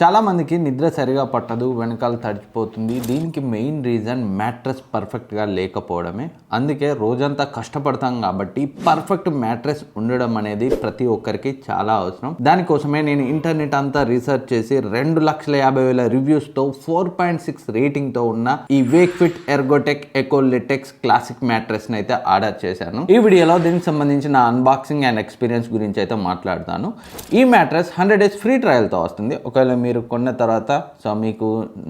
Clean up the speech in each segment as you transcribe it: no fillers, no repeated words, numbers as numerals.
చాలా మందికి నిద్ర సరిగా పట్టదు, వెనకాల తడిచిపోతుంది. దీనికి మెయిన్ రీజన్ మ్యాట్రెస్ పర్ఫెక్ట్గా లేకపోవడమే. అందుకే రోజంతా కష్టపడతాం కాబట్టి పర్ఫెక్ట్ మ్యాట్రెస్ ఉండడం అనేది ప్రతి ఒక్కరికి చాలా అవసరం. దానికోసమే నేను ఇంటర్నెట్ అంతా రీసెర్చ్ చేసి 2,50,000 రివ్యూస్తో 4.6 రేటింగ్తో ఉన్న ఈ వేక్ఫిట్ ఎర్గోటెక్ ఎకోలిటెక్స్ క్లాసిక్ మ్యాట్రెస్ని అయితే ఆర్డర్ చేశాను. ఈ వీడియోలో దీనికి సంబంధించిన అన్బాక్సింగ్ అండ్ ఎక్స్పీరియన్స్ గురించి అయితే మాట్లాడతాను. ఈ మ్యాట్రెస్ 100 days ఫ్రీ ట్రయల్తో వస్తుంది. ఒకవేళ మీరు కొన్న తర్వాత మీకు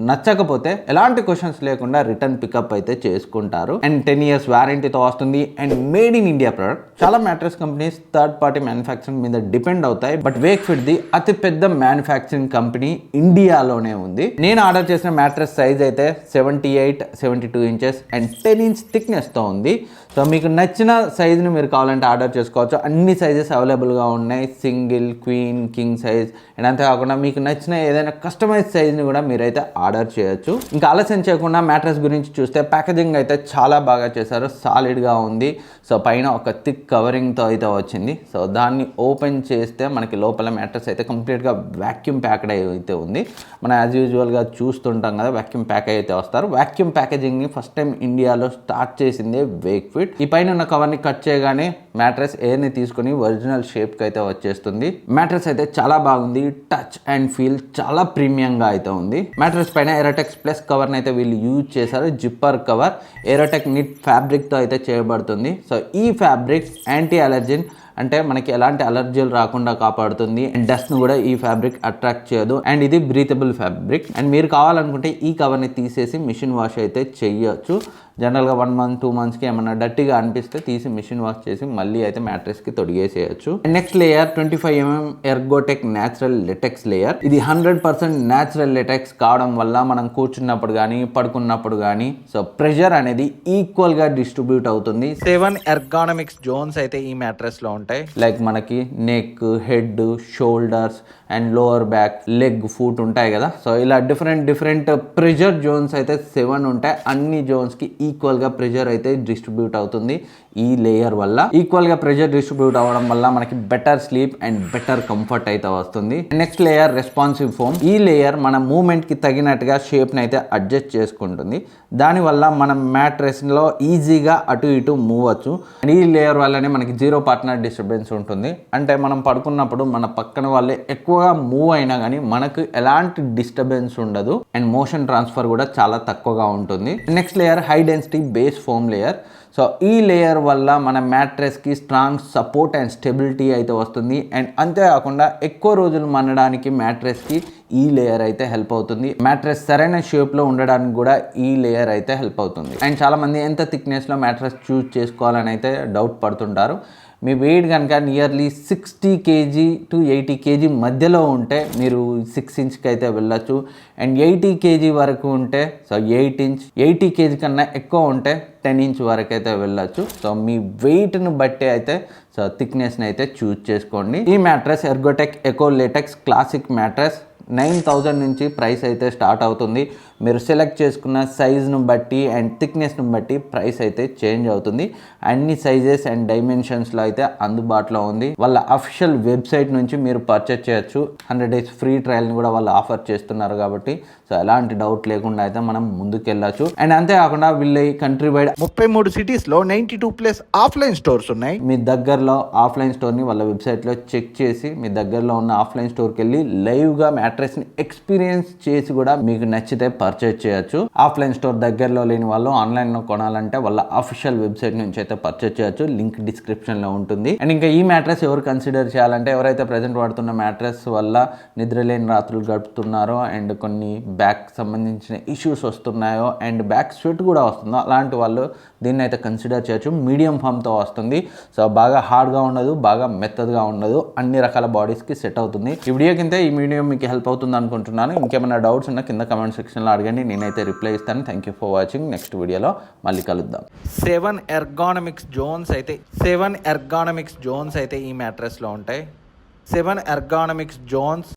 నచ్చకపోతే ఎలాంటి క్వశ్చన్స్ లేకుండా రిటర్న్ పికప్ అయితే చేసుకుంటారు. అండ్ 10 years వారంటీతో వస్తుంది. And made in India product. చాలా mattress companies third party manufacturing మీద డిపెండ్ అవుతాయి. బట్ వేక్ఫిట్ ది అతి పెద్ద మ్యానుఫ్యాక్చరింగ్ కంపెనీ ఇండియాలోనే ఉంది. నేను ఆర్డర్ చేసిన మ్యాట్రెస్ సైజ్ అయితే 78-72 ఇంచెస్ అండ్ 10 inch థిక్నెస్తో ఉంది. సో మీకు నచ్చిన సైజుని మీరు కావాలంటే ఆర్డర్ చేసుకోవచ్చు. అన్ని సైజెస్ అవైలబుల్గా ఉన్నాయి. Single, queen, king size and అంతేకాకుండా మీకు నచ్చిన ఏదైనా కస్టమైజ్ సైజ్ని కూడా మీరైతే ఆర్డర్ చేయొచ్చు. ఇంకా ఆలస్యం చేయకుండా మ్యాట్రెస్ గురించి చూస్తే ప్యాకేజింగ్ అయితే చాలా బాగా చేశారు. సాలిడ్గా ఉంది. సో పైన ఒక థిక్ కవరింగ్తో అయితే వచ్చింది. సో దాన్ని ఓపెన్ చేస్తే మనకి లోపల మ్యాట్రెస్ అయితే కంప్లీట్గా వాక్యూమ్ ప్యాక్డ్ అయితే ఉంది. మనం యాజ్ యూజువల్గా చూస్తుంటాం కదా, వాక్యూమ్ ప్యాక్ అయితే వస్తారు. వాక్యూమ్ ప్యాకేజింగ్ని ఫస్ట్ టైం ఇండియాలో స్టార్ట్ చేసిందే వేక్ఫిట్. ఈ పైన ఉన్న కవర్ని కట్ చేయగానే మ్యాట్రెస్ ఎయిర్ని తీసుకుని ఒరిజినల్ షేప్కి అయితే వచ్చేస్తుంది. మ్యాట్రెస్ అయితే చాలా బాగుంది. టచ్ అండ్ ఫీల్ చాలా ప్రీమియంగా అయితే ఉంది. మ్యాట్రెస్ పైన ఎరోటెక్స్ ప్లస్ కవర్ని అయితే వీళ్ళు యూజ్ చేశారు. జిప్పర్ కవర్ ఎరోటెక్ నిట్ ఫ్యాబ్రిక్తో అయితే చేయబడుతుంది. సో ఈ ఫ్యాబ్రిక్ యాంటీ అలర్జెన్ అంటే మనకి ఎలాంటి అలర్జీలు రాకుండా కాపాడుతుంది. అండ్ డస్ట్ను కూడా ఈ ఫ్యాబ్రిక్ అట్రాక్ట్ చేయదు. అండ్ ఇది బ్రీతబుల్ ఫ్యాబ్రిక్. అండ్ మీరు కావాలనుకుంటే ఈ కవర్ని తీసేసి మిషన్ వాష్ అయితే చెయ్యొచ్చు. జనరల్గా 1 month 2 monthsకి ఏమన్నా డర్టీగా అనిపిస్తే తీసి మిషన్ వాష్ చేసి మళ్ళీ అయితే మ్యాట్రెస్కి తొడిగేసేయచ్చు. Next layer 25mm Ergotech natural latex layer. ఇది 100% న్యాచురల్ లెటెక్స్ కావడం వల్ల మనం కూర్చున్నప్పుడు కానీ పడుకున్నప్పుడు కానీ సో ప్రెషర్ అనేది ఈక్వల్గా డిస్ట్రిబ్యూట్ అవుతుంది. 7 ఎర్గానమిక్స్ జోన్స్ అయితే ఈ మ్యాట్రెస్లో ఉంటాయి. లైక్ మనకి neck, head, shoulders and lower back, leg, foot ఉంటాయి కదా. సో ఇలా డిఫరెంట్ ప్రెషర్ జోన్స్ అయితే 7 ఉంటాయి. అన్ని జోన్స్కి ఈక్వల్గా ప్రెషర్ అయితే డిస్ట్రిబ్యూట్ అవుతుంది. ఈ లేయర్ వల్ల ఈక్వల్గా ప్రెషర్ డిస్ట్రిబ్యూట్ అవ్వడం వల్ల మనకి better sleep and better comfort అయితే వస్తుంది. Next layer responsive foam. ఈ లేయర్ మన మూమెంట్కి తగినట్టుగా షేప్ని అయితే అడ్జస్ట్ చేసుకుంటుంది. దానివల్ల మనం మ్యాట్రెస్లో ఈజీగా అటు ఇటు మూవ్ అవ్వచ్చు. అండ్ ఈ లేయర్ వల్లనే మనకి జీరో పార్ట్నర్ డిస్టర్బెన్స్ ఉంటుంది. అంటే మనం పడుకున్నప్పుడు మన పక్కన వాళ్ళే ఎక్కువగా మూవ్ అయినా కానీ మనకు ఎలాంటి డిస్టర్బెన్స్ ఉండదు. అండ్ మోషన్ ట్రాన్స్ఫర్ కూడా చాలా తక్కువగా ఉంటుంది. Next layer high density base foam layer. So ఈ లేయర్ వల్ల మన మ్యాట్రెస్కి స్ట్రాంగ్ సపోర్ట్ అండ్ స్టెబిలిటీ అయితే వస్తుంది. అండ్ అంతేకాకుండా ఎక్కువ రోజులు మనడానికి మ్యాట్రెస్కి ఈ లేయర్ అయితే హెల్ప్ అవుతుంది. మ్యాట్రెస్ సరైన షేప్లో ఉండడానికి కూడా ఈ లేయర్ అయితే హెల్ప్ అవుతుంది. అండ్ చాలామంది ఎంత థిక్నెస్లో మ్యాట్రెస్ చూస్ చేసుకోవాలని అయితే డౌట్ పడుతుంటారు. మీ వెయిట్ కనుక నియర్లీ 60 kg to 80 kg మధ్యలో ఉంటే మీరు 6 inchకి అయితే వెళ్ళచ్చు. అండ్ 80 kg వరకు ఉంటే సో 8 inch, 80 kg కన్నా ఎక్కువ ఉంటే 10 inch వరకు అయితే వెళ్ళచ్చు. సో మీ వెయిట్ను బట్టి అయితే సో థిక్నెస్ని అయితే చూజ్ చేసుకోండి. ఈ మ్యాట్రెస్ ఎర్గోటెక్ ఎకోలిటెక్స్ క్లాసిక్ మ్యాట్రెస్ 9,000 నుంచి ప్రైస్ అయితే స్టార్ట్ అవుతుంది. మీరు సెలెక్ట్ చేసుకున్న సైజ్ను బట్టి అండ్ థిక్నెస్ను బట్టి ప్రైస్ అయితే చేంజ్ అవుతుంది. అన్ని సైజెస్ అండ్ డైమెన్షన్స్లో అయితే అందుబాటులో ఉంది. వాళ్ళ అఫీషియల్ వెబ్సైట్ నుంచి మీరు పర్చేస్ చేయొచ్చు. 100 days ఫ్రీ ట్రయల్ని కూడా వాళ్ళు ఆఫర్ చేస్తున్నారు కాబట్టి సో ఎలాంటి డౌట్ లేకుండా అయితే మనం ముందుకెళ్ళచ్చు. అండ్ అంతేకాకుండా వీళ్ళ కంట్రీ వైడ్ 33 cities లో 92+ ఆఫ్లైన్ స్టోర్స్ ఉన్నాయి. మీ దగ్గరలో ఆఫ్లైన్ స్టోర్ని వాళ్ళ వెబ్సైట్లో చెక్ చేసి మీ దగ్గరలో ఉన్న ఆఫ్లైన్ స్టోర్కి వెళ్ళి లైవ్గా మ్యాట్రెస్ని ఎక్స్పీరియన్స్ చేసి కూడా మీకు నచ్చితే పర్చేజ్ చేయొచ్చు. ఆఫ్లైన్ స్టోర్ దగ్గరలో లేని వాళ్ళు ఆన్లైన్లో కొనాలంటే వాళ్ళ అఫీషియల్ వెబ్సైట్ నుంచి అయితే పర్చేజ్ చేయొచ్చు. లింక్ డిస్క్రిప్షన్లో ఉంటుంది. అండ్ ఇంకా ఈ మ్యాట్రెస్ ఎవరు కన్సిడర్ చేయాలంటే ఎవరైతే ప్రజెంట్ వాడుతున్న మ్యాట్రెస్ వల్ల నిద్రలేని రాత్రులు గడుపుతున్నారో అండ్ కొన్ని బ్యాక్ సంబంధించిన ఇష్యూస్ వస్తున్నాయో అండ్ బ్యాక్ స్వెట్ కూడా వస్తుందో అలాంటి వాళ్ళు దీన్ని అయితే కన్సిడర్ చేయొచ్చు. మీడియం ఫామ్తో వస్తుంది. సో బాగా హార్డ్గా ఉండదు, బాగా మెత్తగా ఉండదు. అన్ని రకాల బాడీస్కి సెట్ అవుతుంది. ఈ వీడియో కింద ఈ వీడియో మీకు హెల్ప్ అవుతుంది అనుకుంటున్నాను. ఇంకేమైనా డౌట్స్ ఉన్నా కింద కమెంట్ సెక్షన్లో అడగండి, నేనైతే రిప్లై ఇస్తాను. Thank you for watching. Next వీడియోలో మళ్ళీ కలుద్దాం. 7 ఎర్గానమిక్స్ జోన్స్ అయితే ఈ మ్యాట్రెస్లో ఉంటాయి. 7 ఎర్గానమిక్స్ జోన్స్